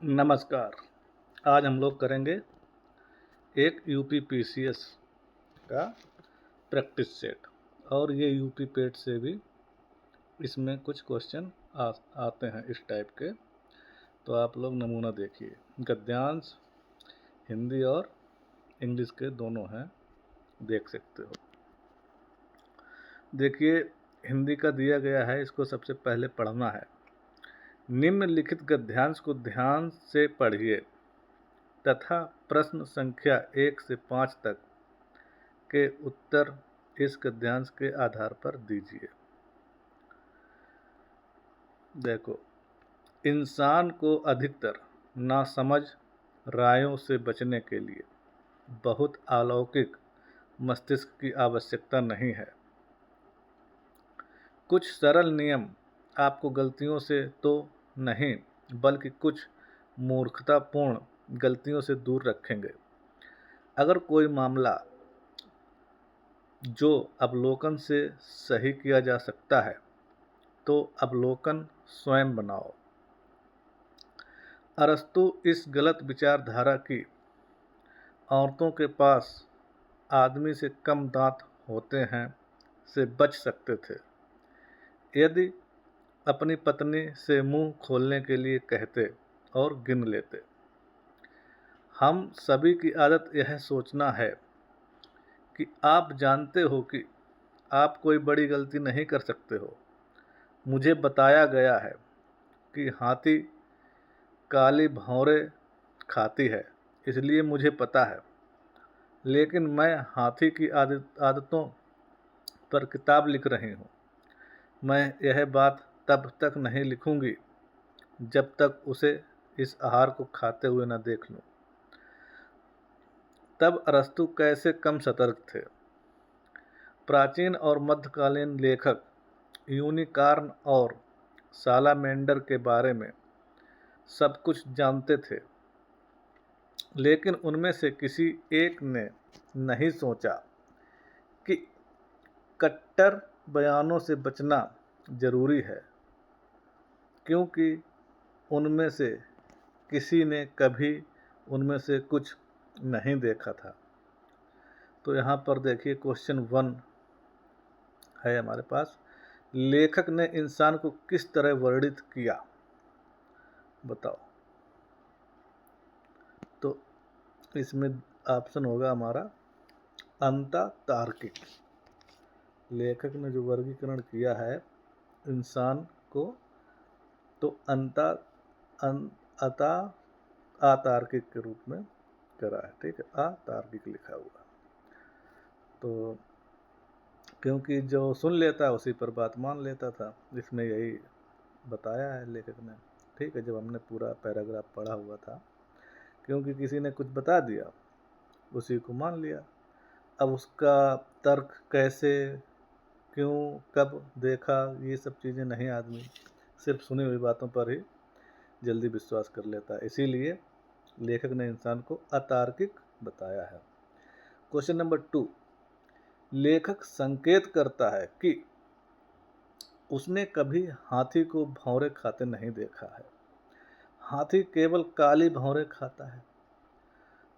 नमस्कार। आज हम लोग करेंगे एक यूपीपीसीएस का प्रैक्टिस सेट और ये यूपी पेट से भी इसमें कुछ क्वेश्चन आते हैं इस टाइप के। तो आप लोग नमूना देखिए। गद्यांश हिंदी और इंग्लिश के दोनों हैं, देख सकते हो। देखिए, हिंदी का दिया गया है, इसको सबसे पहले पढ़ना है। निम्नलिखित गद्यांश को ध्यान से पढ़िए तथा प्रश्न संख्या 1 से 5 तक के उत्तर इस गद्यांश के आधार पर दीजिए। देखो, इंसान को अधिकतर नासमझ रायों से बचने के लिए बहुत अलौकिक मस्तिष्क की आवश्यकता नहीं है। कुछ सरल नियम आपको गलतियों से तो नहीं बल्कि कुछ मूर्खतापूर्ण गलतियों से दूर रखेंगे। अगर कोई मामला जो अवलोकन से सही किया जा सकता है तो अवलोकन स्वयं बनाओ। अरस्तु इस गलत विचारधारा की औरतों के पास आदमी से कम दांत होते हैं से बच सकते थे यदि अपनी पत्नी से मुंह खोलने के लिए कहते और गिन लेते। हम सभी की आदत यह सोचना है कि आप जानते हो कि आप कोई बड़ी गलती नहीं कर सकते हो। मुझे बताया गया है कि हाथी काली भौरें खाती है, इसलिए मुझे पता है, लेकिन मैं हाथी की आदतों पर किताब लिख रही हूँ। मैं यह बात तब तक नहीं लिखूंगी जब तक उसे इस आहार को खाते हुए न देख लूँ। तब अरस्तु कैसे कम सतर्क थे। प्राचीन और मध्यकालीन लेखक यूनिकॉर्न और सालामेंडर के बारे में सब कुछ जानते थे, लेकिन उनमें से किसी एक ने नहीं सोचा कि कट्टर बयानों से बचना जरूरी है, क्योंकि उनमें से किसी ने कभी उनमें से कुछ नहीं देखा था। तो यहाँ पर देखिए, क्वेश्चन 1 है हमारे पास। लेखक ने इंसान को किस तरह वर्णित किया, बताओ। तो इसमें ऑप्शन होगा हमारा अंतःतार्किक। लेखक ने जो वर्गीकरण किया है इंसान को, तो अतार्किक के रूप में करा है। ठीक है, अतार्किक लिखा हुआ। तो क्योंकि जो सुन लेता है उसी पर बात मान लेता था, इसमें यही बताया है लेखक ने। ठीक है, जब हमने पूरा पैराग्राफ पढ़ा हुआ था, क्योंकि किसी ने कुछ बता दिया उसी को मान लिया। अब उसका तर्क कैसे, क्यों, कब देखा, ये सब चीज़ें नहीं, आदमी सिर्फ सुनी हुई बातों पर ही जल्दी विश्वास कर लेता है। इसीलिए लेखक ने इंसान को अतार्किक बताया है। Question number 2। लेखक संकेत करता है कि उसने कभी हाथी को भौरे खाते नहीं देखा है। हाथी केवल काली भौरें खाता है।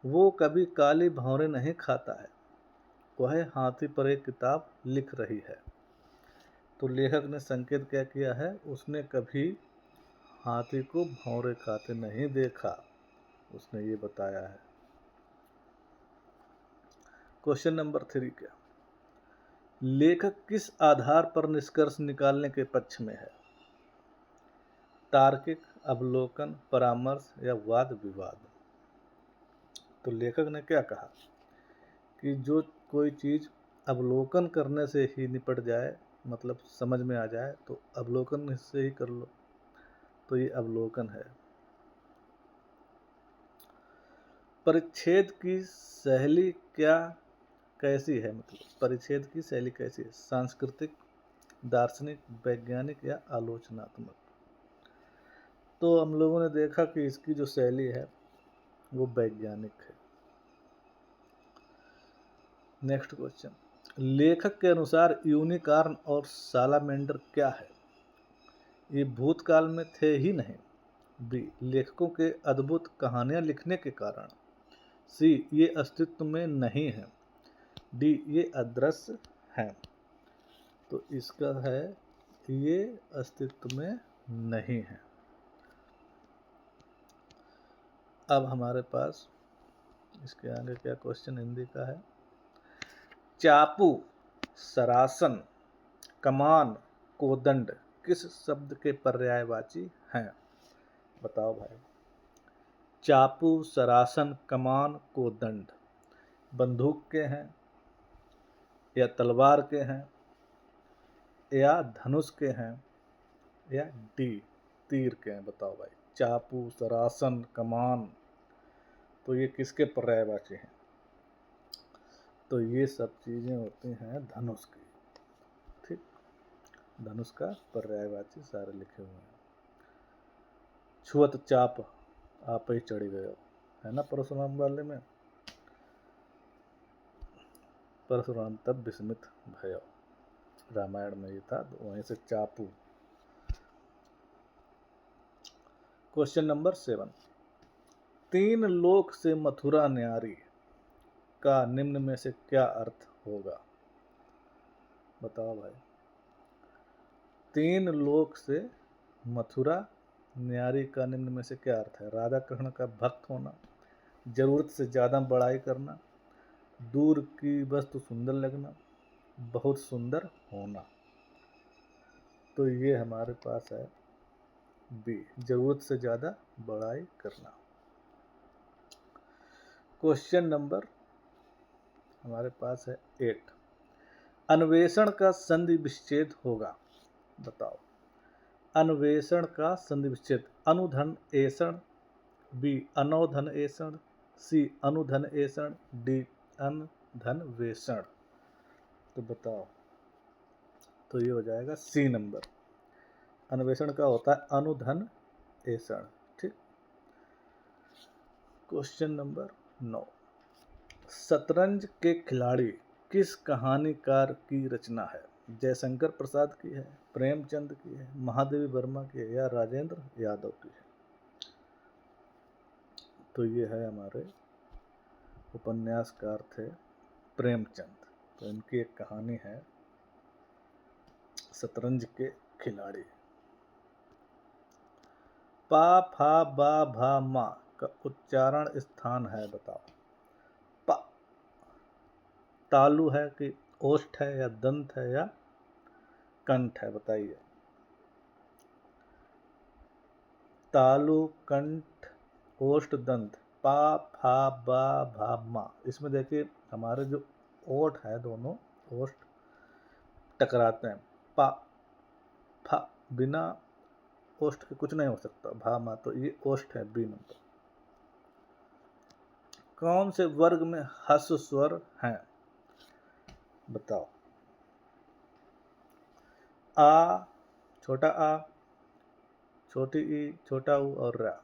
वो कभी काली भौरें नहीं खाता है। वह हाथी पर एक किताब लिख रही है। तो लेखक ने संकेत क्या किया है, उसने कभी हाथी को भौरे खाते नहीं देखा, उसने ये बताया है। क्वेश्चन नंबर 3 क्या, लेखक किस आधार पर निष्कर्ष निकालने के पक्ष में है। तार्किक, अवलोकन, परामर्श या वाद विवाद। तो लेखक ने क्या कहा कि जो कोई चीज़ अवलोकन करने से ही निपट जाए, मतलब समझ में आ जाए, तो अवलोकन से ही कर लो। तो ये अवलोकन है। परिच्छेद की शैली कैसी है, मतलब परिच्छेद की शैली कैसी है, सांस्कृतिक, दार्शनिक, वैज्ञानिक या आलोचनात्मक। तो हम लोगों ने देखा कि इसकी जो शैली है वो वैज्ञानिक है। नेक्स्ट क्वेश्चन, लेखक के अनुसार यूनिकॉर्न और सालामेंडर क्या है। ये भूतकाल में थे ही नहीं, बी लेखकों के अद्भुत कहानियाँ लिखने के कारण, सी ये अस्तित्व में नहीं है, डी ये अदृश्य हैं। तो इसका है ये अस्तित्व में नहीं है। अब हमारे पास इसके आगे क्या क्वेश्चन हिंदी का है। चापू, सरासन, कमान, कोदंड किस शब्द के पर्यायवाची हैं? बताओ भाई। चापू, सरासन, कमान, कोदंड बंदूक के हैं या तलवार के हैं या धनुष के हैं या डी तीर के हैं? बताओ भाई। चापू, सरासन, कमान, तो ये किसके पर्यायवाची हैं? तो ये सब चीज़ें होती हैं धनुष की। ठीक, धनुष का पर्यायवाची सारे लिखे हुए हैं। छुअत चाप आप ही चढ़ी गयो, है ना परशुराम वाले में। परशुराम तब विस्मित भयो, रामायण में ये था, तो वहीं से चापू। क्वेश्चन नंबर 7, 3 लोक से मथुरा न्यारी का निम्न में से क्या अर्थ होगा? बताओ भाई। 3 लोक से मथुरा न्यारी का निम्न में से क्या अर्थ है? राधा कृष्ण का भक्त होना, जरूरत से ज़्यादा बड़ाई करना, दूर की वस्तु सुंदर लगना, बहुत सुंदर होना। तो ये हमारे पास है बी, जरूरत से ज़्यादा बड़ाई करना। क्वेश्चन नंबर हमारे पास है 8, अन्वेषण का संधि विच्छेद होगा। बताओ। अन्वेषण का संधि विच्छेद, अनुधन एषण, बी अनौधन एषण, सी अनुधन एषण, डी अनधन वेषण। तो बताओ। तो ये हो जाएगा सी नंबर। अन्वेषण का होता है अनुधन एषण। ठीक। क्वेश्चन नंबर 9, शतरंज के खिलाड़ी किस कहानीकार की रचना है? जयशंकर प्रसाद की है, प्रेमचंद की है, महादेवी वर्मा की है या राजेंद्र यादव की है? तो ये है हमारे उपन्यासकार थे प्रेमचंद। तो इनकी एक कहानी है शतरंज के खिलाड़ी। पा फा बा भा मा का उच्चारण स्थान है। बताओ। पा तालु है कि ओष्ठ है या दंत है या कंठ है? बताइए। तालु, कंठ, ओष्ठ, दंत। पा फा बा भा मा, इसमें देखिए हमारे जो ओठ है दोनों ओष्ठ टकराते हैं। पा फा बिना ओष्ठ के कुछ नहीं हो सकता। भा मा, तो ये ओष्ठ है, बी नंबर। कौन से वर्ग में ह्रस्व स्वर हैं? बताओ। आ, छोटा आ, छोटी ई, छोटा ऊ और रा।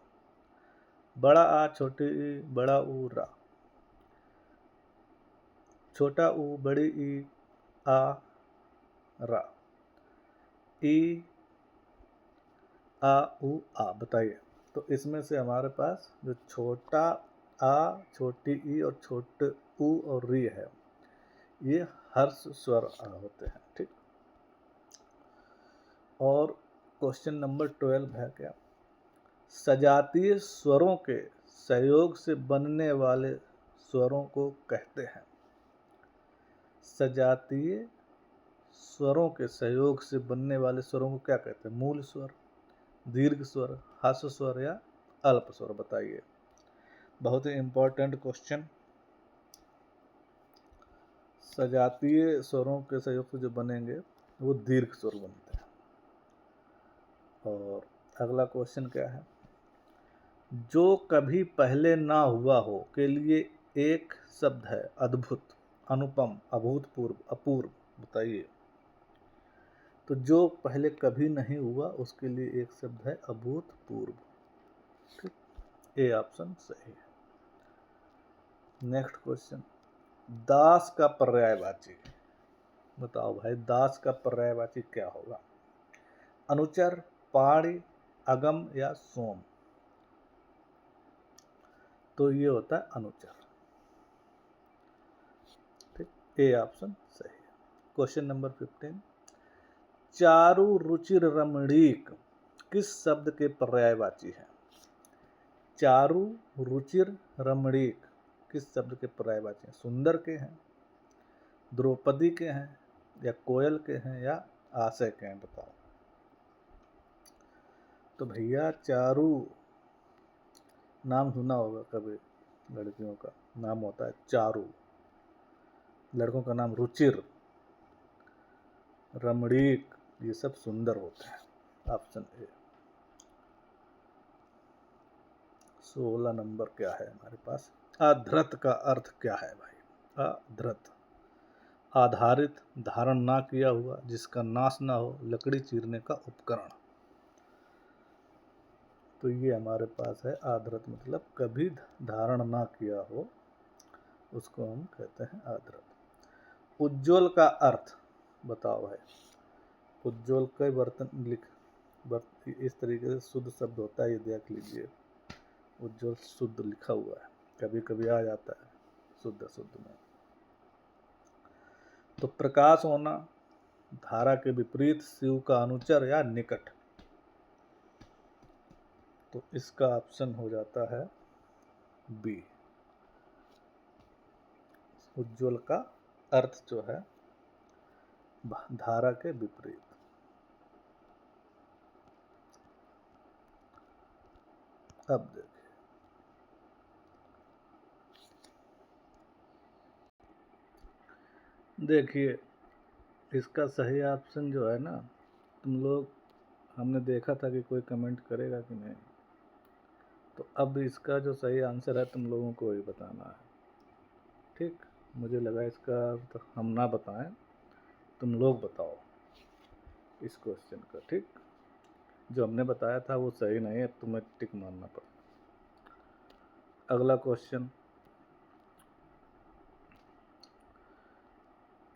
बड़ा आ, छोटी ई, बड़ा ऊ, रा। छोटा ऊ, बड़ी ई, आ, रा। ई, आ, ऊ, आ। बताइए। तो इसमें से हमारे पास जो छोटा आ, छोटी ई और छोटे ऊ और री है, ये हर्ष स्वर होते हैं। ठीक। और क्वेश्चन नंबर 12 है क्या? सजातीय स्वरों के सहयोग से बनने वाले स्वरों को कहते हैं। सजातीय स्वरों के सहयोग से बनने वाले स्वरों को क्या कहते हैं? मूल स्वर, दीर्घ स्वर, ह्रस्व स्वर या अल्प स्वर? बताइए। बहुत ही इंपॉर्टेंट क्वेश्चन। सजातीय स्वरों के सहयोग से जो बनेंगे वो दीर्घ स्वर बनते हैं। और अगला क्वेश्चन क्या है? जो कभी पहले ना हुआ हो के लिए एक शब्द है अद्भुत, अनुपम, अभूतपूर्व, अपूर्व। बताइए। तो जो पहले कभी नहीं हुआ उसके लिए एक शब्द है अभूतपूर्व। ठीक, ए ऑप्शन सही है। नेक्स्ट क्वेश्चन, दास का पर्यायवाची। बताओ भाई, दास का पर्यायवाची क्या होगा? अनुचर, पाणी, अगम या सोम? तो ये होता है अनुचर। ठीक, ए ऑप्शन सही है। क्वेश्चन नंबर 15, चारु रुचिर रमणीक किस शब्द के पर्यायवाची है? चारु रुचिर रमणीक किस शब्द के पर्यायवाची हैं? सुंदर के हैं, द्रौपदी के हैं, या कोयल के हैं, या आशय के हैं? बताओ। तो भैया चारु नाम सुना होगा कभी, लड़कियों का नाम होता है चारु, लड़कों का नाम रुचिर, रमणीक, ये सब सुंदर होते हैं। Option A. 16 नंबर क्या है हमारे पास? अधृत का अर्थ क्या है भाई? अधृत, आधारित, धारण ना किया हुआ, जिसका नाश ना हो, लकड़ी चीरने का उपकरण। तो ये हमारे पास है आधृत, मतलब कभी धारण ना किया हो, उसको हम कहते हैं आधृत। उज्ज्वल का अर्थ बताओ भाई। उज्ज्वल के बर्तन इस तरीके से शुद्ध शब्द होता है, ये देख लीजिए। उज्ज्वल शुद्ध लिखा हुआ है, कभी कभी आ जाता है शुद्ध में। तो प्रकाश होना, धारा के विपरीत, शिव का अनुचर या निकट। तो इसका ऑप्शन हो जाता है बी। उज्ज्वल का अर्थ जो है धारा के विपरीत। अब देखिए इसका सही ऑप्शन जो है ना, तुम लोग, हमने देखा था कि कोई कमेंट करेगा कि नहीं, तो अब इसका जो सही आंसर है तुम लोगों को ही बताना है। ठीक, मुझे लगा इसका तो हम ना बताएं, तुम लोग बताओ इस क्वेश्चन का। ठीक, जो हमने बताया था वो सही नहीं है, तुम्हें टिक मारना पड़ा। अगला क्वेश्चन,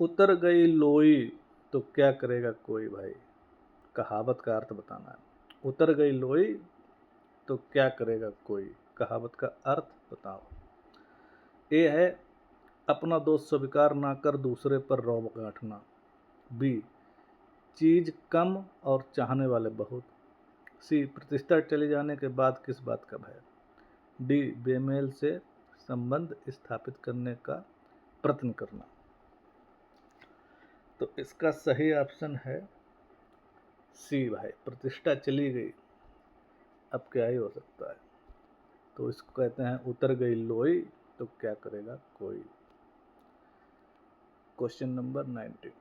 उतर गई लोई तो क्या करेगा कोई? भाई कहावत का अर्थ बताना है। उतर गई लोई तो क्या करेगा कोई, कहावत का अर्थ बताओ। ए है अपना दोष स्वीकार ना कर दूसरे पर रौब गांठना। बी चीज कम और चाहने वाले बहुत। सी प्रतिष्ठा चले जाने के बाद किस बात का भय। डी बेमेल से संबंध स्थापित करने का प्रयत्न करना। तो इसका सही ऑप्शन है सी भाई, प्रतिष्ठा चली गई, अब क्या ही हो सकता है। तो इसको कहते हैं उतर गई लोई तो क्या करेगा कोई। क्वेश्चन नंबर 19,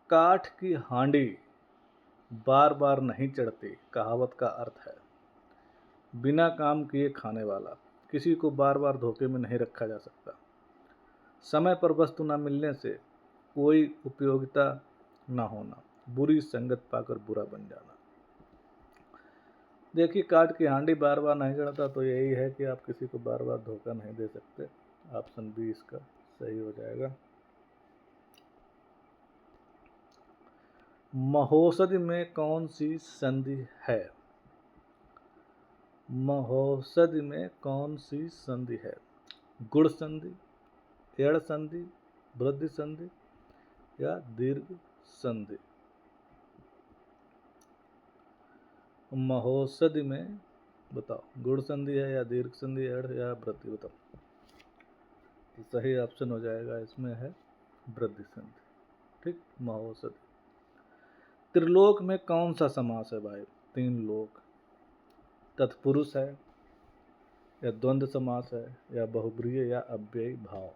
काठ की हांडी बार बार नहीं चढ़ती, कहावत का अर्थ है। बिना काम किए खाने वाला, किसी को बार बार धोखे में नहीं रखा जा सकता। समय पर वस्तु न मिलने से कोई उपयोगिता ना होना, बुरी संगत पाकर बुरा बन जाना। देखिए काठ की हांडी बार बार नहीं चढ़ता, तो यही है कि आप किसी को बार बार धोखा नहीं दे सकते। ऑप्शन बी इसका सही हो जाएगा। महोषधि में कौन सी संधि है? महोषधि में कौन सी संधि है? गुण संधि, एड़ संधि, वृद्धि संधि, या दीर्घ संधि। महोषधि में बताओ, गुण संधि है या दीर्घ संधि, एड़ या वृद्धि? बताओ। तो सही ऑप्शन हो जाएगा इसमें है वृद्धि संधि। ठीक, महोषधि। त्रिलोक में कौन सा समास है भाई? तीन लोक। तत्पुरुष है, या द्वंद्व समास है, या बहुब्रीहि, या अव्ययी भाव।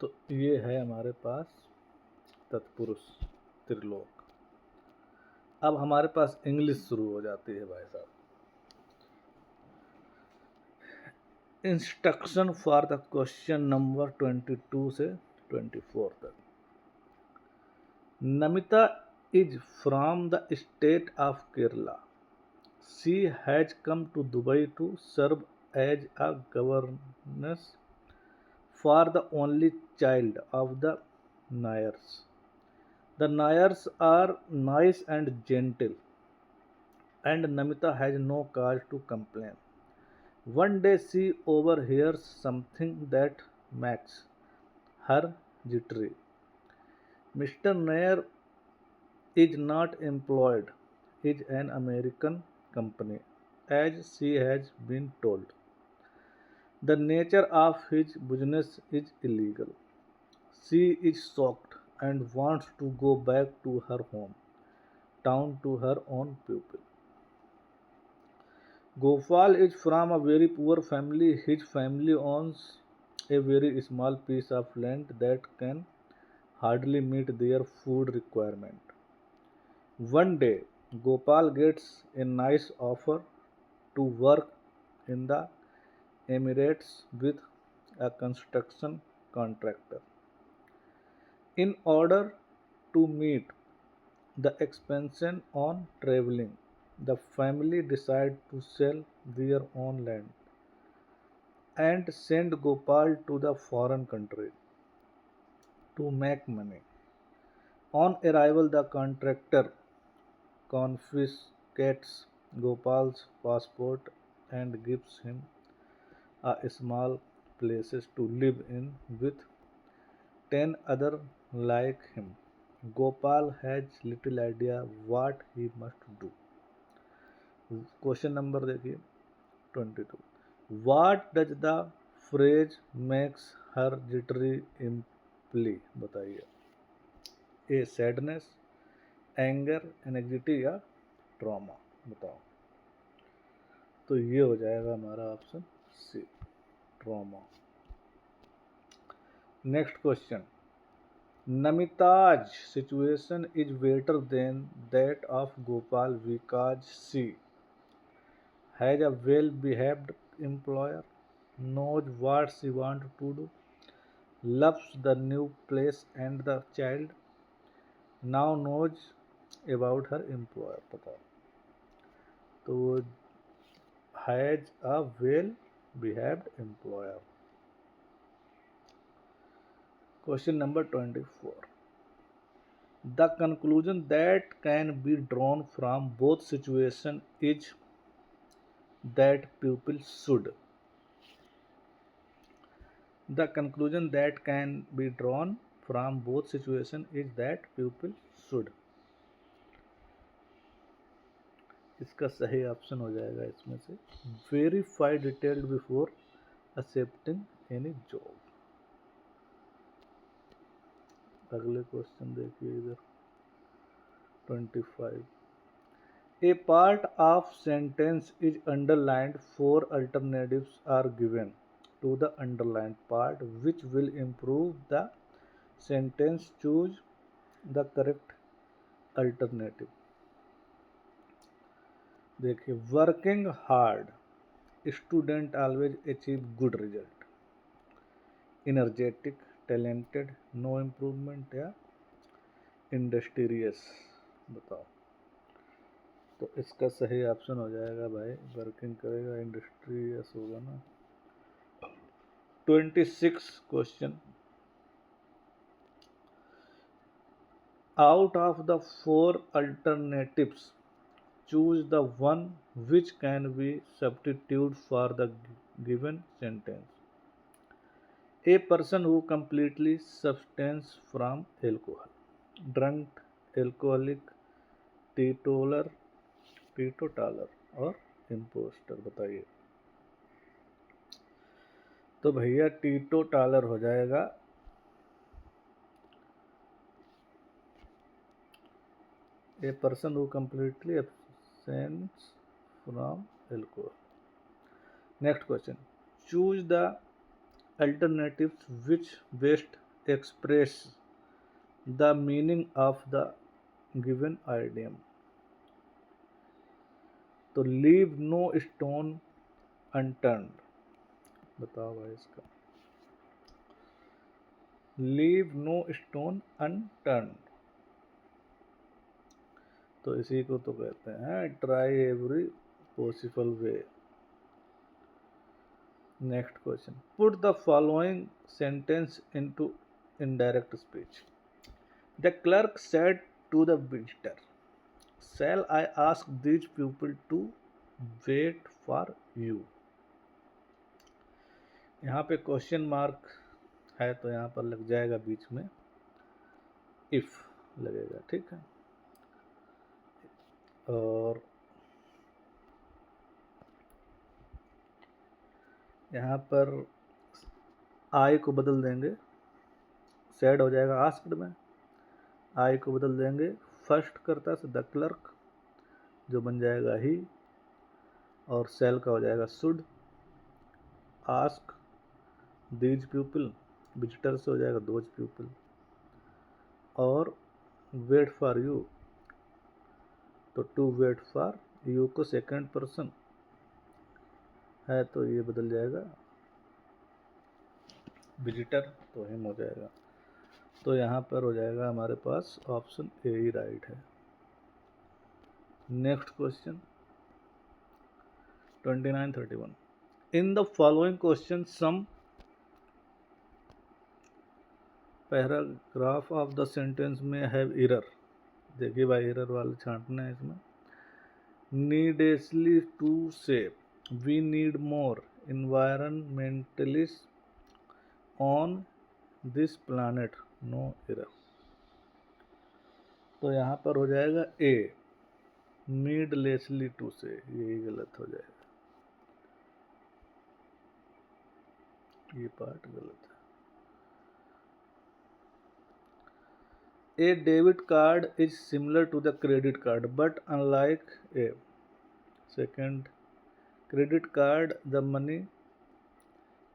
तो ये है हमारे पास तत्पुरुष त्रिलोक। अब हमारे पास इंग्लिश शुरू हो जाती है भाई साहब। Instruction for the question number 22 से 24 तक। Namita is from the state of Kerala. She has come to Dubai to serve as a governess for the only child of the Nayars. The Nayars are nice and gentle. and Namita has no cause to complain. One day she overhears something that makes her jittery. Mr. Nair is not employed, is an American company, as she has been told. The nature of his business is illegal. She is shocked and wants to go back to her home town to her own people. Gopal is from a very poor family. His family owns a very small piece of land that can hardly meet their food requirement. One day, Gopal gets a nice offer to work in the Emirates with a construction contractor. In order to meet the expansion on traveling, the family decide to sell their own land and send Gopal to the foreign country to make money. On arrival, the contractor confiscates Gopal's passport and gives him a small places to live in with 10 other like him. Gopal has little idea what he must do. Question number देखिए 22. What does the phrase makes her jittery imply? बताइए. A sadness, anger, anxiety या trauma. बताओ. तो ये हो जाएगा हमारा option C, trauma. Next question. Namita's situation is better than that of Gopal because she has a well-behaved employer, knows what she wants to do, loves the new place and the child, now knows about her employer. बताओ. तो वो has a well-behaved employer. Question number 24. The conclusion that can be drawn from both situations is that pupil should. The conclusion that can be drawn from both situations is that pupil should. इसका सही option हो जाएगा इसमें से verify detailed before accepting any job. अगले question देखिए इधर 25. A part of sentence is underlined. 4 alternatives are given to the underlined part which will improve the sentence. Choose the correct alternative. देखिए, working hard, student always achieve good result. Energetic, talented, no improvement या industrious. बताओ. तो इसका सही option हो जाएगा भाई working करेगा, इंडस्ट्रियस होगा ना. 26 question. Out of the 4 alternatives, choose the one which can be substituted for the given sentence. A person who completely abstains from alcohol. Drunk, alcoholic, teetotaler, और imposter. बताइए. तो भैया टीटोटालर हो जाएगा. A person who completely abstains from alcohol. Next question. Choose the alternatives which best express the meaning of the given idiom. तो leave no stone unturned. बताओ भाई इसका. Leave no stone unturned. तो इसी को तो कहते हैं try every possible way. Next question. Put the following sentence into indirect speech. The clerk said to the visitor, shall I ask these people to wait for you? यहाँ पे question mark है तो यहाँ पर लग जाएगा बीच में इफ लगेगा, ठीक है। और यहाँ पर आई को बदल देंगे, सैड हो जाएगा आस्क्ड में, आई को बदल देंगे फर्स्ट कर्ता से द क्लर्क, जो बन जाएगा ही, और सेल का हो जाएगा should, ask these people visitor से हो जाएगा दोज पीपल, और वेट फॉर यू, तो टू वेट फॉर यू को सेकंड पर्सन है तो ये बदल जाएगा विजिटर, तो हिम हो जाएगा। तो यहाँ पर हो जाएगा हमारे पास ऑप्शन ए ही राइट है। Next question 2931, in the following question some paragraph of the sentence में हैव एरर। देखिए भाई एरर वाले छांटना है इसमें। Needlessly to say we need more environmentalists on this planet, no error. तो यहाँ पर हो जाएगा ए नीडलेसली टू से, यही गलत हो जाएगा, ये पार्ट गलत है। A debit card is similar to the credit card but unlike a second credit card, the money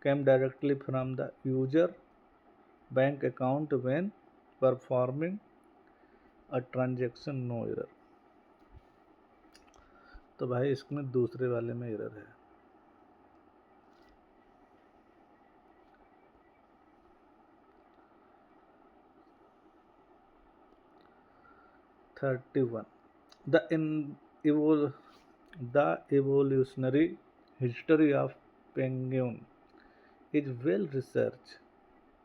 came directly from the user bank account when performing a transaction, no error। तो भाई इसमें दूसरे वाले में error है। The evolutionary history of penguin is well researched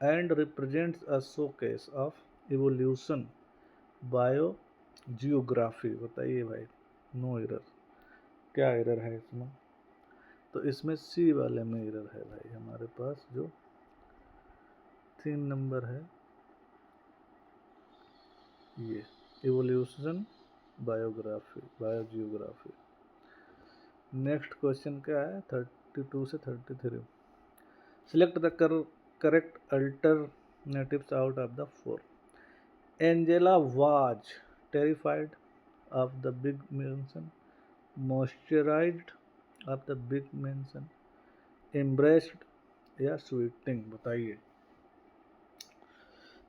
and represents a showcase of evolution biogeography। बताइए भाई, no error, क्या एरर है इसमें? तो इसमें सी वाले में एरर है भाई, हमारे पास जो 3 नंबर है ये एवोल्यूशन बायोजियोग्राफी। नेक्स्ट क्वेश्चन क्या है 32 से 33, select the correct alternatives out of the 4। Angela was terrified of the big mention, moisturised of the big mention, embraced या स्वीटिंग, बताइए।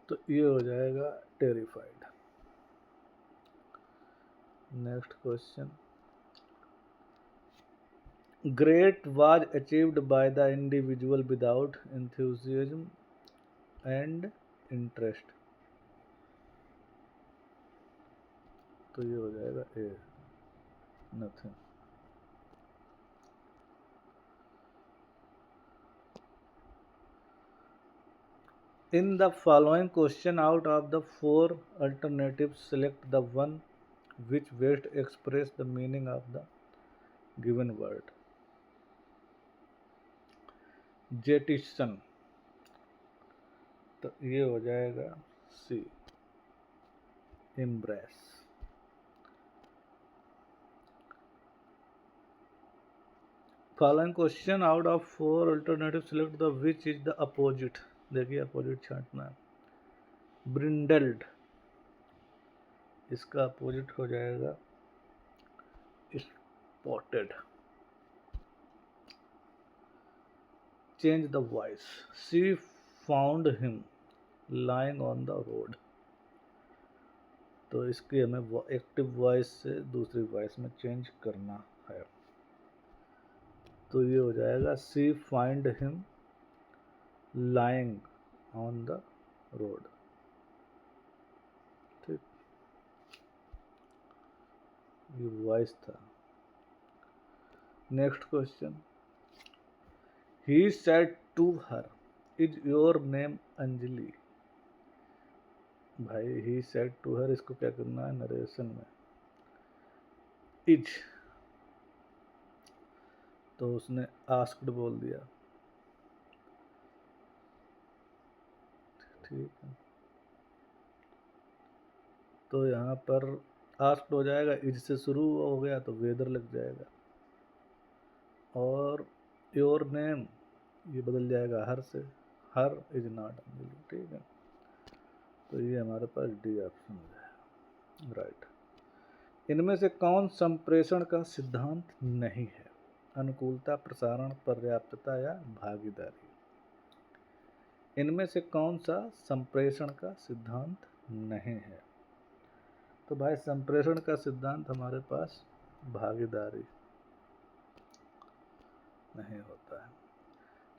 तो ये हो जाएगा terrified. Next question, great was achieved by the individual without enthusiasm and interest, तो ये हो जाएगा ए nothing. In the following question, out of the 4 alternatives, select the one which best express the meaning of the given word। Jettison, तो ये हो जाएगा सी embrace. Following question, out of 4 alternatives, select the which is the opposite। देखिए opposite छांटना है। ब्रिंडल्ड, इसका opposite हो जाएगा spotted. Change the voice, she found him lying on the road, तो इसकी हमें एक्टिव वॉइस से दूसरी वॉइस में चेंज करना है। तो ये हो जाएगा she find him lying on the road, ठीक, ये वॉइस था। Next question, he said to her is your name Anjali. भाई ही सेड टू हर, इसको क्या करना है नरेशन में, इज, तो उसने आस्क्ड बोल दिया, ठीक है। तो यहाँ पर आस्क्ड हो जाएगा, इज से शुरू हो गया तो वेदर लग जाएगा, और योर नेम ये बदल जाएगा हर से, हर इज नॉट, ठीक है। तो ये हमारे पास डी ऑप्शन है, राइट। इनमें से कौन संप्रेषण का सिद्धांत नहीं है? अनुकूलता, प्रसारण, पर्याप्तता या भागीदारी। इनमें से कौन सा संप्रेषण का सिद्धांत नहीं है? तो भाई संप्रेषण का सिद्धांत हमारे पास भागीदारी नहीं होता है।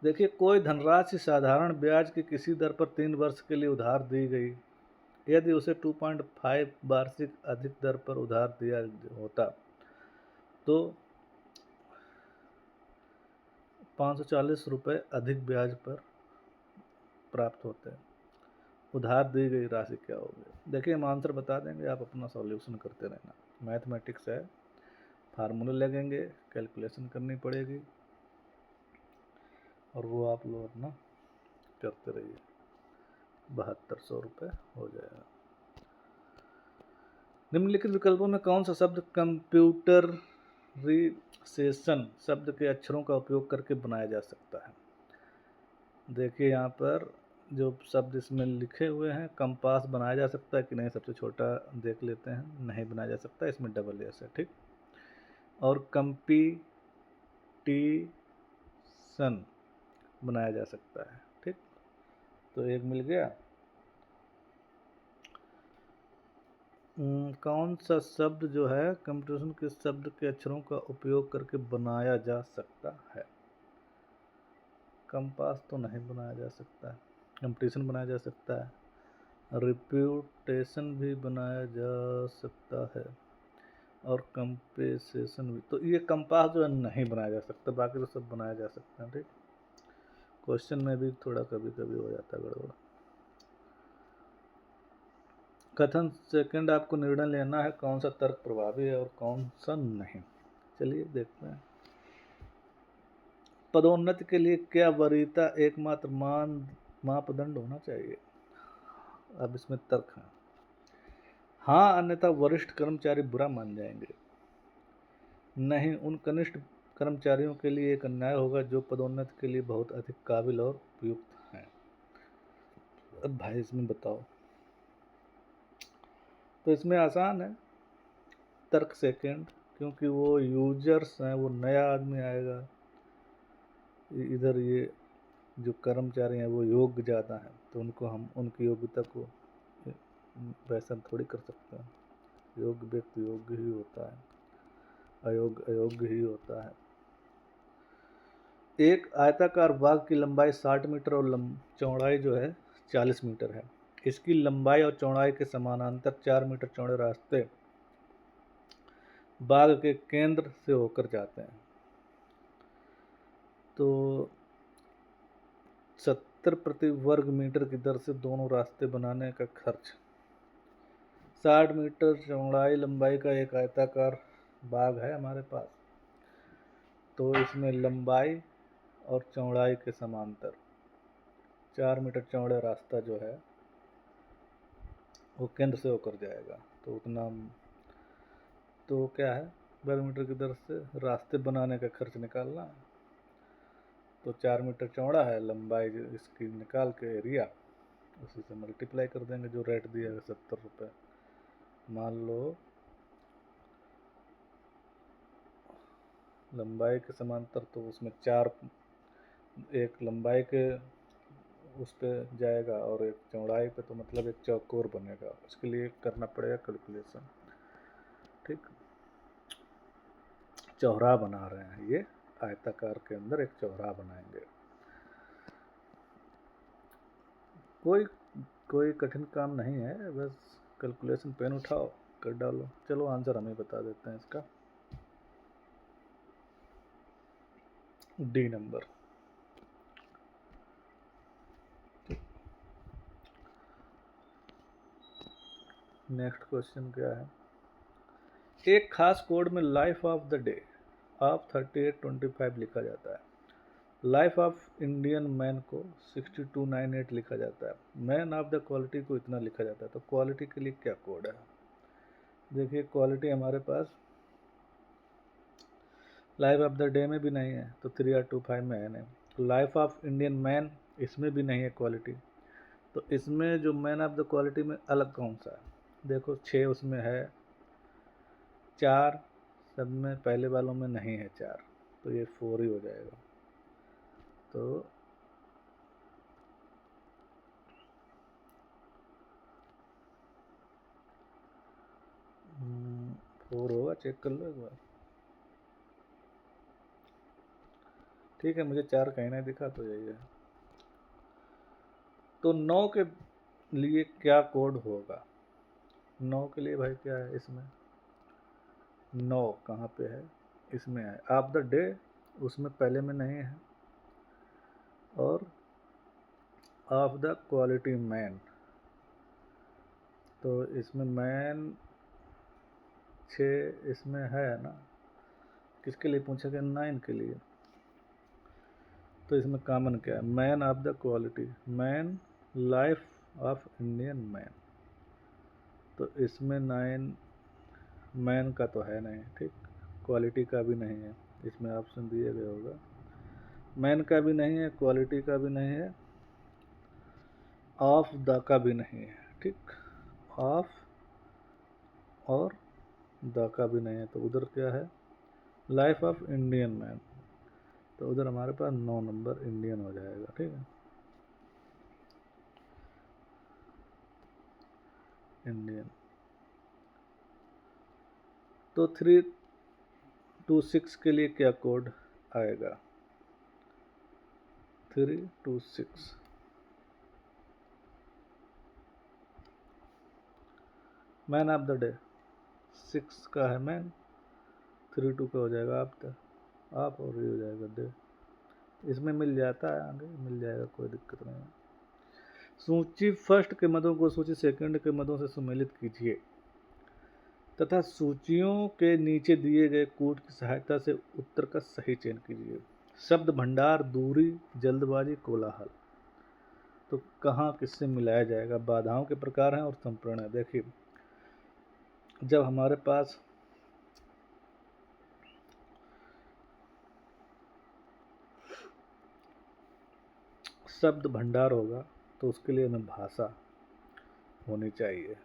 देखिए, कोई धनराशि साधारण ब्याज की किसी दर पर 3 वर्ष के लिए उधार दी गई, यदि उसे 2.5 वार्षिक अधिक दर पर उधार दिया होता तो 540 रुपये अधिक ब्याज पर प्राप्त होते हैं। उधार दी गई राशि क्या होगी? देखिए, हम आंसर बता देंगे, आप अपना सॉल्यूशन करते रहना। मैथमेटिक्स है, फार्मूले लगेंगे, कैलकुलेशन करनी पड़ेगी, और वो आप लोग अपना करते रहिए। 7200 रुपये हो जाएगा। निम्नलिखित विकल्पों में कौन सा शब्द कंप्यूटरीसेशन शब्द के अक्षरों का उपयोग करके बनाया जा सकता है? देखिए, यहाँ पर जो शब्द इसमें लिखे हुए हैं, कंपास बनाया जा सकता है कि नहीं, सबसे छोटा देख लेते हैं। नहीं बनाया जा सकता, इसमें डबल एस है, ठीक। और कंपटीशन बनाया जा सकता है, ठीक। तो एक मिल गया। कौन सा शब्द जो है कंपटीशन के शब्द के अक्षरों का उपयोग करके बनाया जा सकता है? कंपास तो नहीं बनाया जा सकता है, कंपटीशन बनाया जा सकता है, रिप्यूटेशन भी बनाया जा सकता है, और कंपेसेशन भी। तो ये कंपास जो है नहीं बनाया जा सकता, बाकी तो सब बनाया जा सकता है, ठीक। क्वेश्चन में भी थोड़ा कभी कभी हो जाता है गड़बड़। कथन सेकंड, आपको निर्णय लेना है कौन सा तर्क प्रभावी है और कौन सा नहीं। चलिए देखते हैं। पदोन्नति के लिए क्या वरीयता एकमात्र मापदंड होना चाहिए? अब इसमें तर्क है। हाँ, अन्यथा वरिष्ठ कर्मचारी बुरा मान जाएंगे। नहीं, उन कनिष्ठ कर्मचारियों के लिए एक अन्याय होगा जो पदोन्नति के लिए बहुत अधिक काबिल और उपयुक्त हैं। अब भाई इसमें बताओ। तो इसमें आसान है, तर्क सेकंड, क्योंकि वो यूजर्स हैं, वो नया आदमी आएगा। इधर ये जो कर्मचारी हैं वो योग्य ज़्यादा हैं, तो उनको हम उनकी योग्यता को वैसा थोड़ी कर सकते हैं। योग्य व्यक्ति योग्य ही होता है, अयोग्य अयोग्य ही होता है। एक आयताकार बाग की लंबाई 60 मीटर और चौड़ाई जो है 40 मीटर है। इसकी लंबाई और चौड़ाई के समानांतर 4 मीटर चौड़े रास्ते बाग के केंद्र से होकर जाते हैं। तो 70 प्रति वर्ग मीटर की दर से दोनों रास्ते बनाने का खर्च। 60 मीटर चौड़ाई लंबाई का एक आयताकार बाग है हमारे पास, तो इसमें लंबाई और चौड़ाई के समांतर 4 मीटर चौड़े रास्ता जो है वो केंद्र से होकर जाएगा। तो उतना, तो क्या है, वर्ग मीटर की दर से रास्ते बनाने का खर्च निकालना है। तो 4 मीटर चौड़ा है, लंबाई इसकी निकाल के एरिया उसी से मल्टीप्लाई कर देंगे, जो रेट दिया है 70 रुपये। मान लो लंबाई के समांतर, तो उसमें 4, एक लंबाई के उस पर जाएगा और एक चौड़ाई पे, तो मतलब एक चौकोर बनेगा। उसके लिए करना पड़ेगा कैलकुलेशन, ठीक। चौराहा बना रहे हैं, ये आयताकार के अंदर एक चौराहा बनाएंगे। कोई कठिन काम नहीं है, बस कैलकुलेशन पेन उठाओ, कर डालो। चलो आंसर हमें बता देते हैं इसका, डी नंबर। नेक्स्ट क्वेश्चन क्या है? एक खास कोड में life of the day of 3825 लिखा जाता है, लाइफ ऑफ इंडियन मैन को 6298 लिखा जाता है, मैन ऑफ द क्वालिटी को इतना लिखा जाता है। तो क्वालिटी के लिए क्या कोड है? देखिए क्वालिटी हमारे पास लाइफ ऑफ द डे में भी नहीं है, तो 3825 में है नहीं। लाइफ ऑफ इंडियन मैन इसमें भी नहीं है क्वालिटी, तो इसमें जो मैन ऑफ द क्वालिटी में अलग कौन सा है? देखो 6 उसमें है, 4 सब में पहले वालों में नहीं है 4, तो ये 4 ही हो जाएगा। तो फोर होगा, चेक कर लो एक बार। ठीक है, मुझे 4 कहीं नहीं दिखा, तो यही है। तो 9 के लिए क्या कोड होगा? 9 के लिए भाई क्या है इसमें? 9 कहाँ पे है? इसमें है ऑफ द डे, उसमें पहले में नहीं है, और ऑफ द क्वालिटी मैन, तो इसमें मैन 6 इसमें है ना। किसके लिए पूछा गया? 9 के लिए। तो इसमें कॉमन क्या है? Man of the quality, man life of Indian man, तो इसमें 9 मैन का तो है नहीं, ठीक, क्वालिटी का भी नहीं है, इसमें ऑप्शन दिए गए होगा। मैन का भी नहीं है, क्वालिटी का भी नहीं है, ऑफ द का भी नहीं है, ठीक, ऑफ और द का भी नहीं है, तो उधर क्या है? लाइफ ऑफ इंडियन मैन, तो उधर हमारे पास 9 नंबर इंडियन हो जाएगा, ठीक है, इंडियन। तो 326 के लिए क्या कोड आएगा? 326 मैन ऑफ द डे, 6 का है मैन, 32 का हो जाएगा आप और ये हो जाएगा डे। इसमें मिल जाता है, आगे मिल जाएगा, कोई दिक्कत नहीं है। सूची फर्स्ट के मदों को सूची सेकंड के मदों से सम्मिलित कीजिए तथा सूचियों के नीचे दिए गए कोड की सहायता से उत्तर का सही चयन कीजिए। शब्द भंडार, दूरी, जल्दबाजी, कोलाहल, तो कहाँ किससे मिलाया जाएगा? बाधाओं के प्रकार हैं और संपूर्ण है। देखिए जब हमारे पास शब्द भंडार होगा तो उसके लिए हमें भाषा होनी चाहिए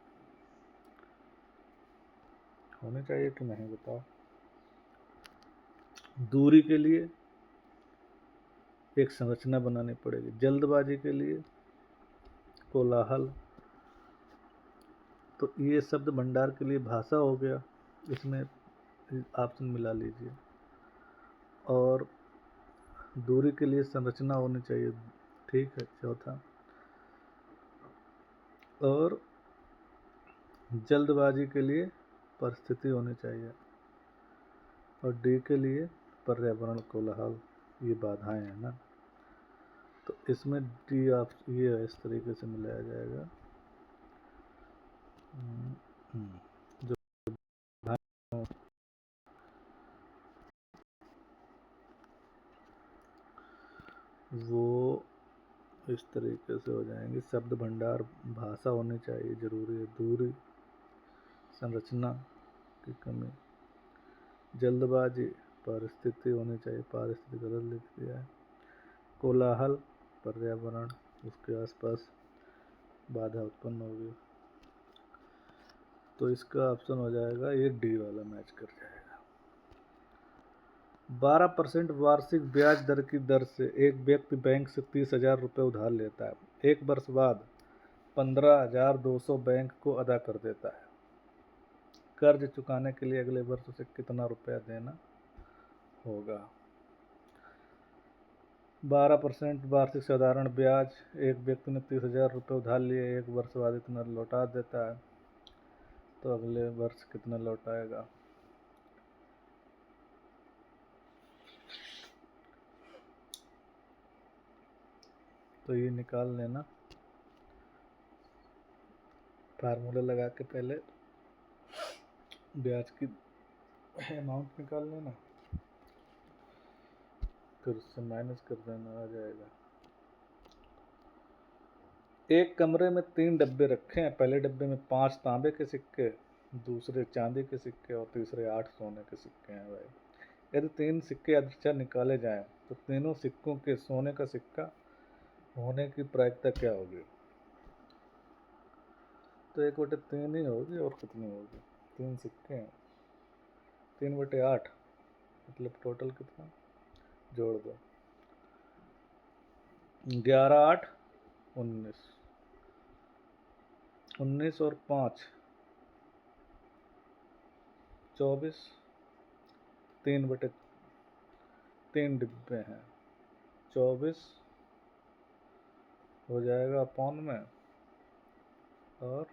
कि नहीं, बताओ। दूरी के लिए एक संरचना बनानी पड़ेगी, जल्दबाजी के लिए कोलाहल, तो ये शब्द भंडार के लिए भाषा हो गया, इसमें ऑप्शन मिला लीजिए। और दूरी के लिए संरचना होनी चाहिए, ठीक है, चौथा। और जल्दबाजी के लिए परिस्थिति होनी चाहिए, और डी के लिए पर्यावरण, कोलाहल, ये बाधाएं हैं ना, तो इसमें डी आप ये इस तरीके से मिलाया जाएगा। जो वो इस तरीके से हो जाएंगे। शब्द भंडार, भाषा होनी चाहिए, जरूरी है। दूरी, संरचना की कमी, जल्दबाजी, परिस्थिति होनी चाहिए, पारिस्थितिक गलत लिख दिया है। कोलाहल, पर्यावरण, उसके आसपास बाधा उत्पन्न होगी, तो इसका ऑप्शन हो जाएगा ये डी वाला मैच कर जाएगा। 12% वार्षिक ब्याज दर की दर से एक व्यक्ति बैंक से 30,000 रुपये उधार लेता है। एक वर्ष बाद 15,200 बैंक को अदा कर देता है। कर्ज चुकाने के लिए अगले वर्ष उसे कितना रुपया देना होगा? 12% वार्षिक साधारण ब्याज, एक व्यक्ति ने 30,000 रुपये उधार लिए, एक वर्ष बाद इतना लौटा देता है, तो अगले वर्ष कितना लौटाएगा? तो ये निकाल लेना फार्मूला लगा के पहले। ब्याज की अमाउंट निकाल लेना, फिर उससे माइनस कर देना, आ जाएगा। एक कमरे में 3 डब्बे रखे हैं। पहले डब्बे में 5 तांबे के सिक्के, दूसरे चांदी के सिक्के और तीसरे 8 सोने के सिक्के हैं भाई। यदि 3 सिक्के अदृच्छा निकाले जाएं तो तीनों सिक्कों के सोने का सिक्का होने की प्रायिकता क्या होगी? तो 1/3 ही होगी, और कितनी होगी? 3 सिक्के हैं, 3/8, मतलब टोटल कितना जोड़ दो, 11, 8, 19, 19 और 5, 24, 3/3 डिब्बे हैं, 24 हो जाएगा अपॉन में, और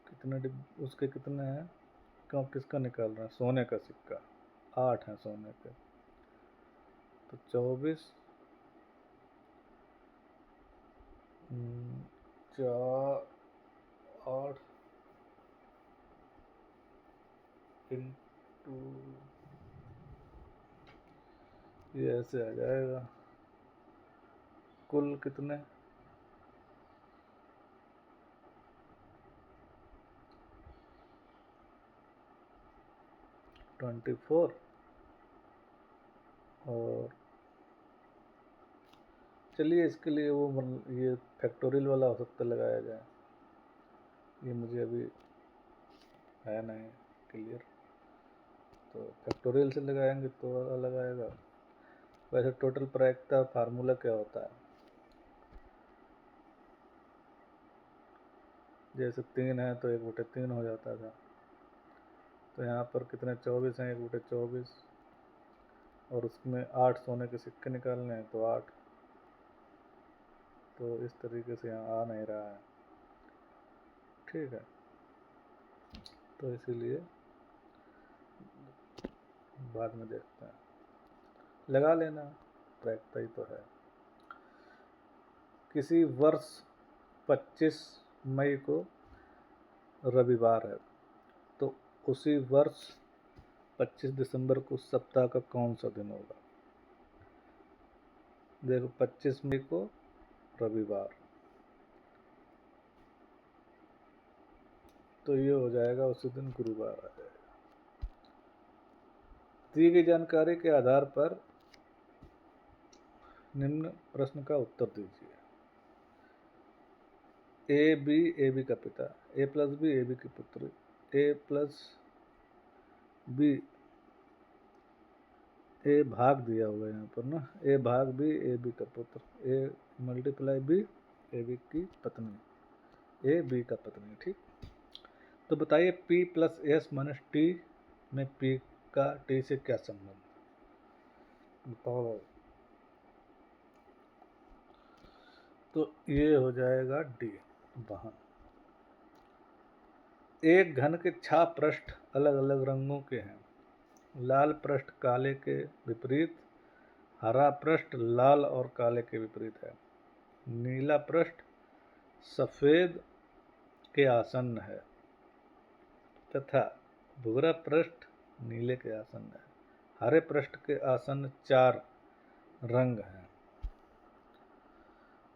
कितने डिब्बे उसके कितने हैं? क्यों, किसका निकाल रहे हैं? सोने का सिक्का, 8 हैं सोने के, तो 24, 4, 8 इंटू, ये ऐसे आ जाएगा, कुल कितने? 24, और चलिए इसके लिए वो ये फैक्टोरियल वाला हो सकता लगाया जाए, ये मुझे अभी है नहीं क्लियर, तो फैक्टोरियल से लगाएंगे तो अलग आएगा। वैसे टोटल प्रायिकता फार्मूला क्या होता है? जैसे 3 है तो 1/3 हो जाता था, तो यहाँ पर कितने 24 हैं, 1/24, और उसमें 8 सोने के सिक्के निकालने हैं तो 8, तो इस तरीके से यहाँ आ नहीं रहा है, ठीक है। तो इसीलिए बाद में देखते हैं, लगा लेना, प्रायिकता ही तो है। किसी वर्ष 25 मई को रविवार है, तो उसी वर्ष 25 दिसंबर को सप्ताह का कौन सा दिन होगा? देखो 25 मई को रविवार, तो ये हो जाएगा उसी दिन गुरुवार आ जाएगा। दी गई जानकारी के आधार पर निम्न प्रश्न का उत्तर दीजिए। ए बी का पिता, ए प्लस बी ए बी की पुत्री, ए प्लस बी, ए भाग दिया होगा यहाँ पर ना, ए भाग बी ए बी का पुत्र, A multiply B A B की पत्नी, ए बी का पत्नी, ठीक। तो बताइए P plus S minus T में P का T से क्या संबंध? बताओ भाई। तो ये हो जाएगा डी, वहाँ। एक घन के 6 पृष्ठ अलग अलग रंगों के हैं। लाल पृष्ठ काले के विपरीत, हरा पृष्ठ लाल और काले के विपरीत है, नीला पृष्ठ सफेद के आसन्न है तथा भूरा पृष्ठ नीले के आसन्न है। हरे पृष्ठ के आसन्न 4 रंग हैं।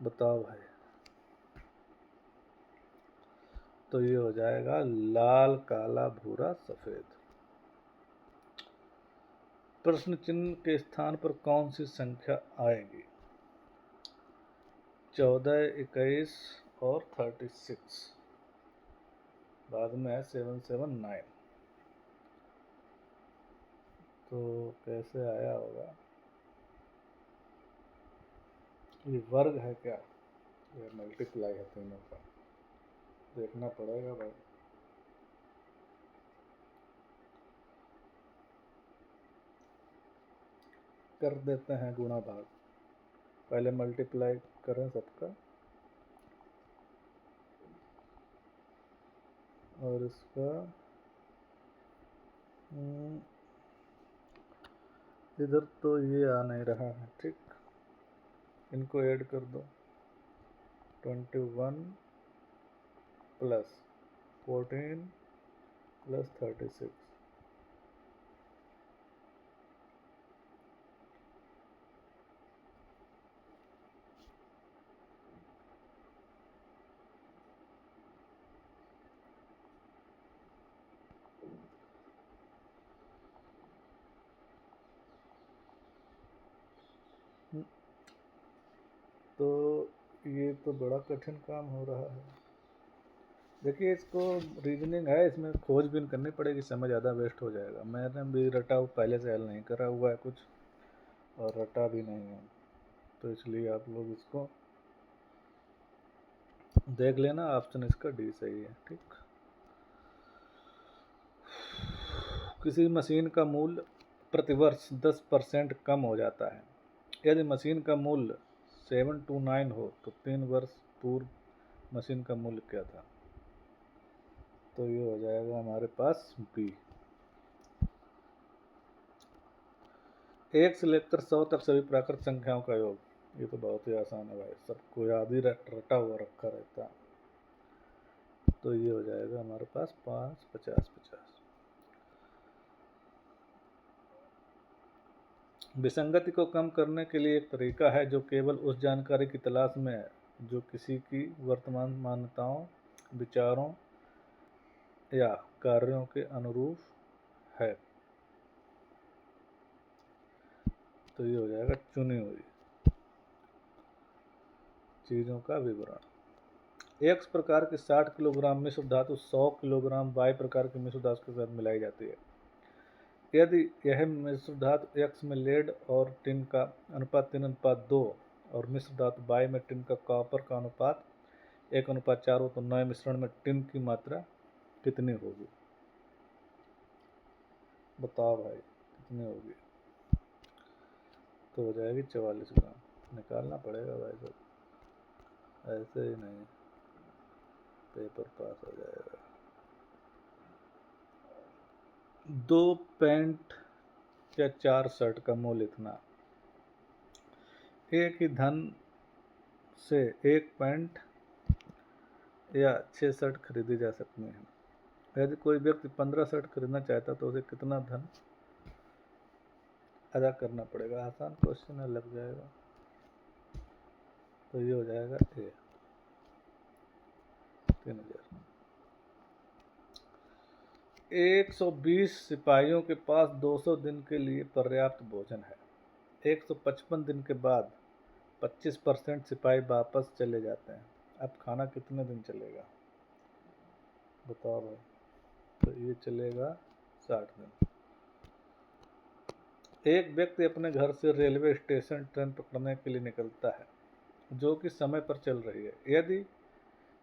बताओ भाई। तो ये हो जाएगा लाल काला भूरा सफेद। प्रश्न चिन्ह के स्थान पर कौन सी संख्या आएगी? 14, 21 और 36, बाद में है 7, 7, 9, तो कैसे आया होगा? ये वर्ग है क्या, ये मल्टीप्लाई है तीनों का, देखना पड़ेगा भाई। कर देते हैं गुणा भाग, पहले मल्टीप्लाई करें सबका, और इसका इधर तो ये आ नहीं रहा है, ठीक, इनको ऐड कर दो। 21 प्लस 14 प्लस 36। तो ये तो बड़ा कठिन काम हो रहा है। देखिए इसको रीजनिंग है, इसमें खोजबीन करनी पड़ेगी, समय ज़्यादा वेस्ट हो जाएगा। मैंने भी रटा पहले से हल नहीं करा हुआ है कुछ, और रटा भी नहीं है, तो इसलिए आप लोग इसको देख लेना। ऑप्शन इसका डी सही है। ठीक, किसी मशीन का मूल्य प्रतिवर्ष 10% कम हो जाता है। यदि मशीन का मूल्य 729 हो तो 3 वर्ष पूर्व मशीन का मूल्य क्या था? तो ये हो जाएगा हमारे पास बी। 1 से लेकर 100 तक सभी प्राकृत संख्याओं का योग। ये तो बहुत ही आसान है भाई, सबको याद ही रटा हुआ रखा रहता है। तो ये हो जाएगा हमारे पास 5, 50, 50। विसंगति को कम करने के लिए एक तरीका है जो केवल उस जानकारी की तलाश में है जो किसी की वर्तमान मान्यताओं, विचारों या कार्यों के अनुरूप है। तो ये हो जाएगा चुनी हुई चीजों का विवरण। एक्स प्रकार की 60 किलोग्राम मिश्र धातु 100 किलोग्राम वाई प्रकार की मिश्र धातु के साथ मिलाई जाती है। यदि यह मिश्र धातु एक्स में लेड और टिन का अनुपात 3:2 और मिश्र धातु वाई में टिन का कॉपर का अनुपात 1:4 हो तो नए मिश्रण में टिन की मात्रा कितनी होगी? बताओ भाई कितनी होगी? तो हो जाएगी 44 ग्राम। निकालना पड़ेगा भाई साहब, ऐसे ही नहीं पेपर पास हो जाएगा। 2 पैंट या 4 शर्ट का मूल्य इतना। एक ही धन से 1 पैंट या 6 शर्ट खरीदी जा सकती हैं। यदि कोई व्यक्ति 15 शर्ट खरीदना चाहता तो उसे कितना धन अदा करना पड़ेगा? आसान क्वेश्चन है, लग जाएगा। तो ये हो जाएगा ए 3000। 120 सिपाहियों के पास 200 दिन के लिए पर्याप्त भोजन है। 155 दिन के बाद 25% सिपाही वापस चले जाते हैं। अब खाना कितने दिन चलेगा? बताओ भाई। तो ये चलेगा 60 दिन। एक व्यक्ति अपने घर से रेलवे स्टेशन ट्रेन पकड़ने के लिए निकलता है जो कि समय पर चल रही है। यदि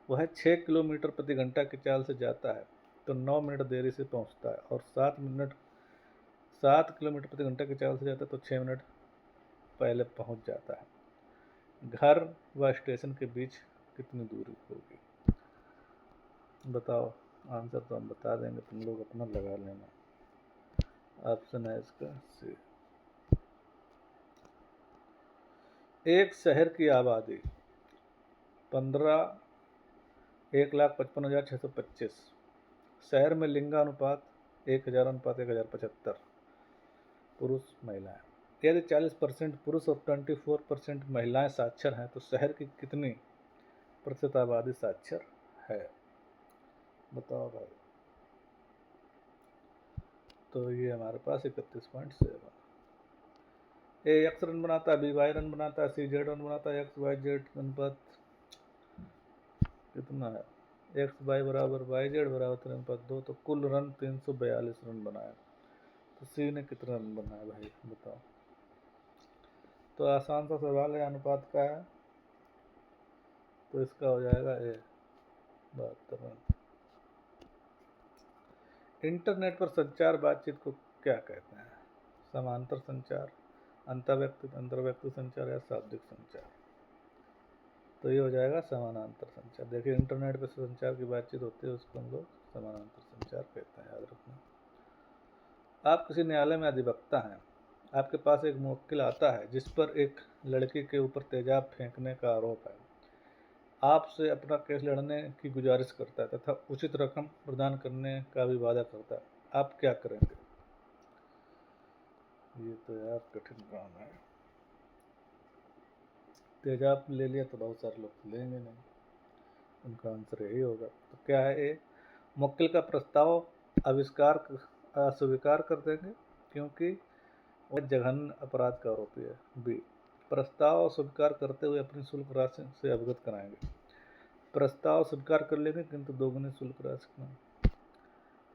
वह 6 किलोमीटर प्रति घंटा की चाल से जाता है तो 9 मिनट देरी से पहुंचता है, और 7 किलोमीटर प्रति घंटा की चाल से जाता है तो 6 मिनट पहले पहुंच जाता है। घर व स्टेशन के बीच कितनी दूरी होगी? बताओ। आंसर तो हम बता देंगे, तुम लोग अपना लगा लेना। ऑप्शन है इसका सी। एक शहर की आबादी 1,55,625। शहर में लिंगानुपात 1000:1075 पुरुष महिलाएं। यदि 40% पुरुष और 24% महिलाएं साक्षर हैं तो शहर की कितनी प्रतिशत आबादी साक्षर है? बताओ भाई। तो ये हमारे पास 31.7। ए एक्स रन बनाता है, बी वाई रन बनाता है, सी जेड रन बनाता है, एक्स वाई जेड अनुपात कितना है? एक्स वाई बराबर वाई जेड बराबर 3:2, तो कुल रन 342 रन बनाया। तो सी ने कितना रन बनाया भाई बताओ। तो आसान सा सवाल है, अनुपात का है, तो इसका हो जाएगा ए 72 रन। इंटरनेट पर संचार बातचीत को क्या कहते हैं? समांतर संचार, अंतर्व्यक्ति संचार या शाब्दिक संचार? तो ये हो जाएगा समानांतर संचार। देखिए इंटरनेट पर संचार की बातचीत होती है उसको हम लोग समानांतर संचार कहते हैं, याद रखना। आप किसी न्यायालय में अधिवक्ता हैं। आपके पास एक मुवक्किल आता है जिस पर एक लड़की के ऊपर तेजाब फेंकने का आरोप है। आपसे अपना केस लड़ने की गुजारिश करता है तथा उचित रकम प्रदान करने का भी वादा करता है, आप क्या करेंगे? ये तो यार कठिन काम है। तेजाब ले लिया तो बहुत सारे लोग लेंगे नहीं, उनका आंसर यही होगा। तो क्या है? ए, मुक्किल का प्रस्ताव अस्वीकार कर देंगे क्योंकि वह जघन्य अपराध का आरोपी है। बी, प्रस्ताव स्वीकार करते हुए अपनी शुल्क राशि से अवगत कराएंगे। प्रस्ताव स्वीकार कर लेंगे किंतु दोगुनी शुल्क राशि में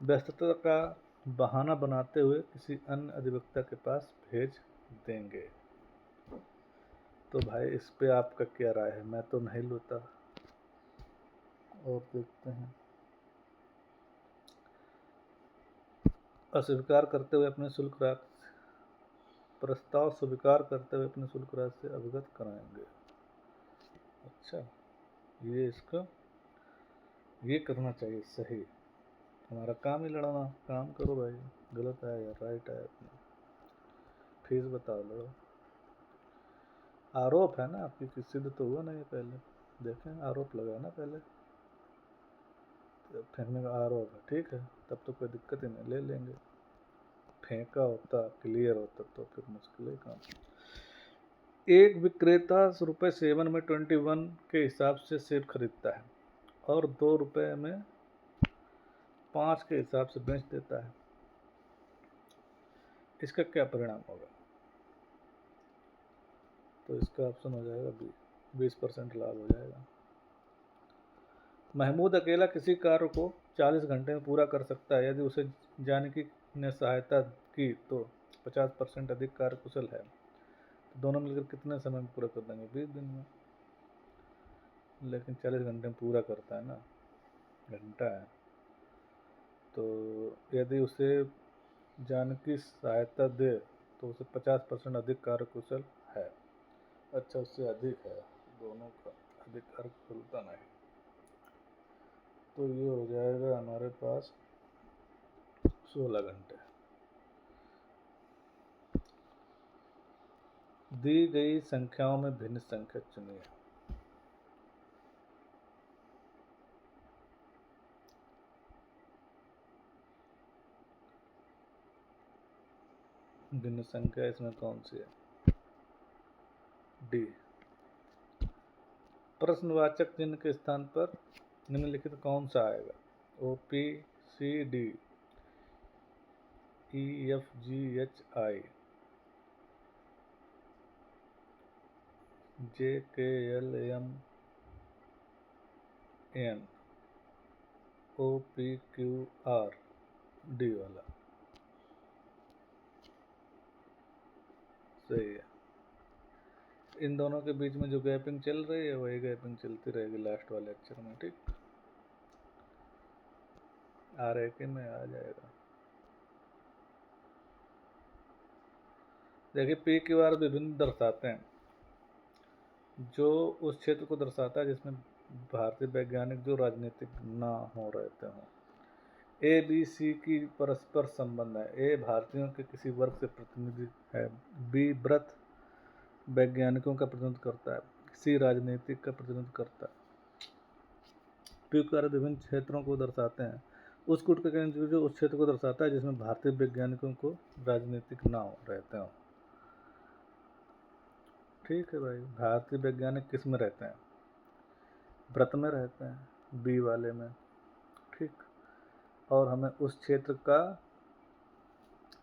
व्यस्तता का बहाना बनाते हुए किसी अन्य अधिवक्ता के पास भेज देंगे। तो भाई इस पे आपका क्या राय है? मैं तो नहीं लूटा। और देखते हैं। अस्वीकार करते हुए अपने शुल्क राशि प्रस्ताव स्वीकार करते हुए अपने शुल्क राशि से अवगत कराएंगे। अच्छा, ये करना चाहिए। सही, हमारा काम ही लड़ना। काम करो भाई, गलत है या राइट है अपना, फीस बताओ, लड़ो। आरोप है ना आपकी, सिद्ध तो हुआ नहीं पहले, देखें आरोप लगा ना पहले, तो फेंकने का आरोप है, ठीक है, तब तो कोई दिक्कत ही नहीं, ले लेंगे। फेंका होता, क्लियर होता तो फिर मुश्किल है काम। एक विक्रेता ₹7 में 21 के हिसाब से सेब खरीदता है और ₹2 में 5 के हिसाब से बेच देता है, इसका क्या परिणाम होगा? तो इसका ऑप्शन हो जाएगा बी, 20% लाभ हो जाएगा। महमूद अकेला किसी कार्य को 40 घंटे में पूरा कर सकता है। यदि उसे जानकी ने सहायता की तो 50% अधिक कार्यकुशल है। तो दोनों मिलकर कितने समय में पूरा कर देंगे? 20 दिन में। लेकिन 40 घंटे में पूरा करता है ना, घंटा है। तो यदि उसे जानकी सहायता दे तो उसे 50% अधिक कार्यकुशल है। अच्छा, उससे अधिक है, दोनों का अधिक कार्यकुशलता नहीं। तो ये हो जाएगा हमारे पास 16 घंटे। दी गई संख्याओं में भिन्न संख्या चुनिए। भिन्न संख्या इसमें कौन सी है? डी। प्रश्नवाचक चिन्ह के स्थान पर निम्नलिखित कौन सा आएगा? O, P, C, D, E, F, G, H, I, J, K, L, M, N, O, P, Q, R, D वाला सही है। इन दोनों के बीच में जो गैपिंग चल रही है वही गैपिंग चलती रहेगी लास्ट वाले अक्षर में, ठीक। आर ए के में आ जाएगा। देखिए, पी क्यू आर विभिन्न दर्शाते हैं, जो उस क्षेत्र को दर्शाता है जिसमें भारतीय वैज्ञानिक जो राजनीतिक ना हो रहते हों। ए, बी, सी की परस्पर संबंध है। ए भारतीयों के किसी वर्ग से प्रतिनिधि है। बी व्रत वैज्ञानिकों का प्रतिनिधित्व करता है। सी राजनीतिक का प्रतिनिधित्व करता है। पी क्यू आर विभिन्न क्षेत्रों को दर्शाते हैं। उस गुट का केंद्र जो उस क्षेत्र को दर्शाता है जिसमें भारतीय वैज्ञानिकों को राजनीतिक ना हो रहते हों। ठीक है भाई, भारतीय वैज्ञानिक किस में रहते हैं? व्रत में रहते हैं, बी वाले में, ठीक। और हमें उस क्षेत्र का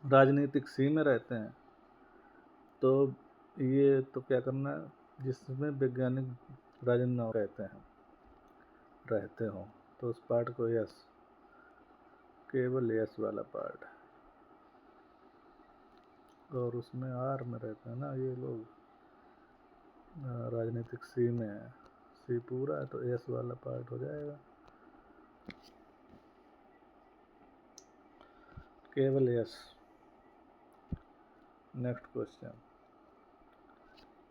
राजनीतिक सी में रहते हैं। तो ये तो क्या करना है, जिसमें वैज्ञानिक राजनीतिक रहते हों, तो उस पार्ट को यस, केवल यस वाला पार्ट। और उसमें आर में रहते हैं ना ये लोग, राजनीतिक सी में है, सी पूरा है तो एस वाला पार्ट हो जाएगा, केवल एस। Next question.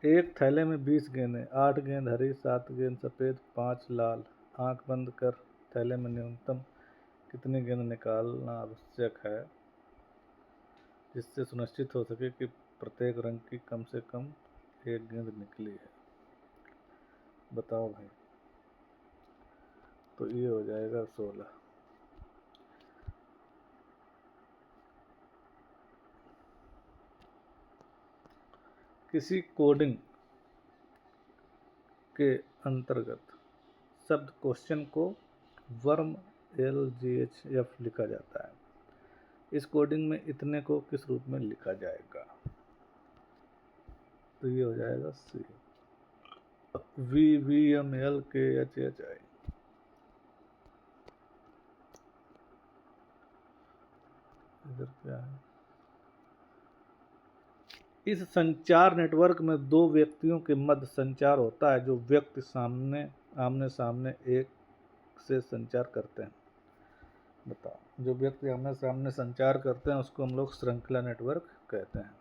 एक थैले में 20 गेंदें, 8 गेंद हरी, 7 गेंद सफ़ेद, 5 लाल। आंख बंद कर थैले में न्यूनतम कितनी गेंद निकालना आवश्यक है जिससे सुनिश्चित हो सके कि प्रत्येक रंग की कम से कम एक गेंद निकली है? बताओ भाई। तो ये हो जाएगा 16। किसी कोडिंग के अंतर्गत शब्द क्वेश्चन को वर्म LGHF लिखा जाता है। इस कोडिंग में इतने को किस रूप में लिखा जाएगा? तो ये हो जाएगा C। VVMLKHHI। इधर क्या है? इस संचार नेटवर्क में दो व्यक्तियों के मध्य संचार होता है। जो व्यक्ति आमने सामने एक से संचार करते हैं। बताओ, जो व्यक्ति आमने सामने संचार करते हैं उसको हम लोग श्रृंखला नेटवर्क कहते हैं।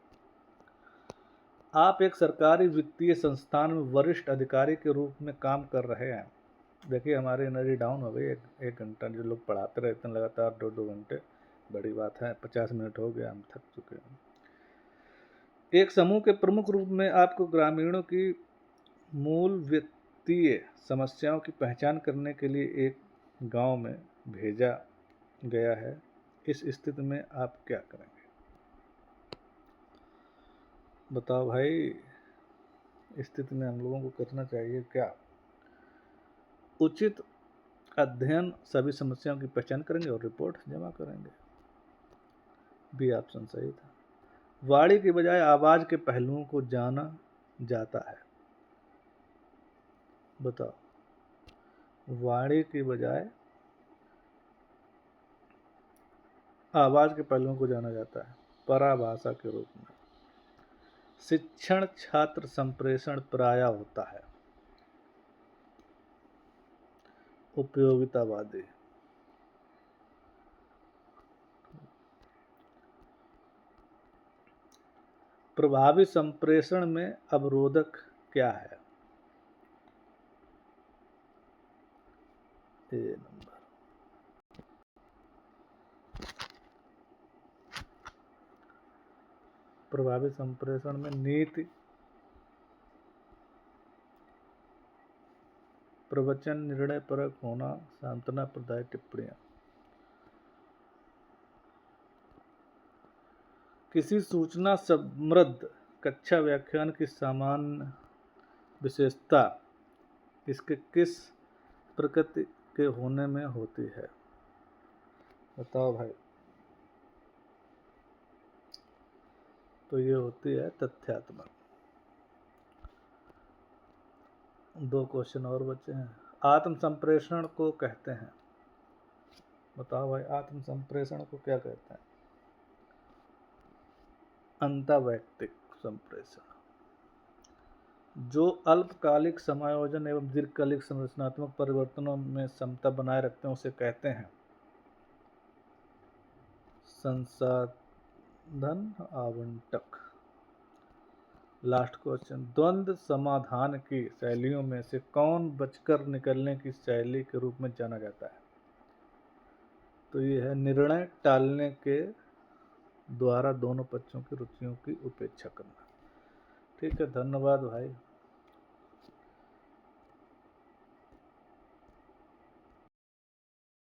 आप एक सरकारी वित्तीय संस्थान में वरिष्ठ अधिकारी के रूप में काम कर रहे हैं। देखिए, हमारी एनर्जी डाउन हो गई। एक घंटा जो लोग पढ़ाते रहते हैं लगातार 2-2 घंटे, बड़ी बात है। 50 मिनट हो गया, हम थक चुके हैं। एक समूह के प्रमुख रूप में आपको ग्रामीणों की मूल वित्तीय समस्याओं की पहचान करने के लिए एक गांव में भेजा गया है। इस स्थिति में आप क्या करेंगे? बताओ भाई, स्थिति में हम लोगों को करना चाहिए क्या? उचित अध्ययन, सभी समस्याओं की पहचान करेंगे और रिपोर्ट जमा करेंगे। बी ऑप्शन सही था। वाणी के बजाय आवाज के पहलुओं को जाना जाता है। बताओ, वाणी के बजाय आवाज के पहलुओं को जाना जाता है पराभाषा के रूप में। शिक्षण छात्र संप्रेषण प्रायः होता है उपयोगितावादी। प्रभावी संप्रेषण में अवरोधक क्या है? ए नंबर। प्रभावी संप्रेषण में नीति, प्रवचन, निर्णय परक होना, सांत्वना प्रदायक टिप्पणियां। किसी सूचना समृद्ध कक्षा व्याख्यान की सामान्य विशेषता इसके किस प्रकृति के होने में होती है? बताओ भाई। तो ये होती है तथ्यात्मक। 2 क्वेश्चन और बचे हैं। आत्म संप्रेषण को कहते हैं। बताओ भाई, आत्म संप्रेषण को क्या कहते हैं? अंतःवैयक्तिक संप्रेषण। जो अल्पकालिक समायोजन एवं दीर्घकालिक संरचनात्मक परिवर्तनों में समता बनाए रखते हैं उसे कहते हैं संसाधन आवंटक। Last question. द्वंद्व समाधान की शैलियों में से कौन बचकर निकलने की शैली के रूप में जाना जाता है? तो ये है निर्णय टालने के द्वारा दोनों पक्षों की रुचियों की उपेक्षा करना। ठीक है, धन्यवाद भाई।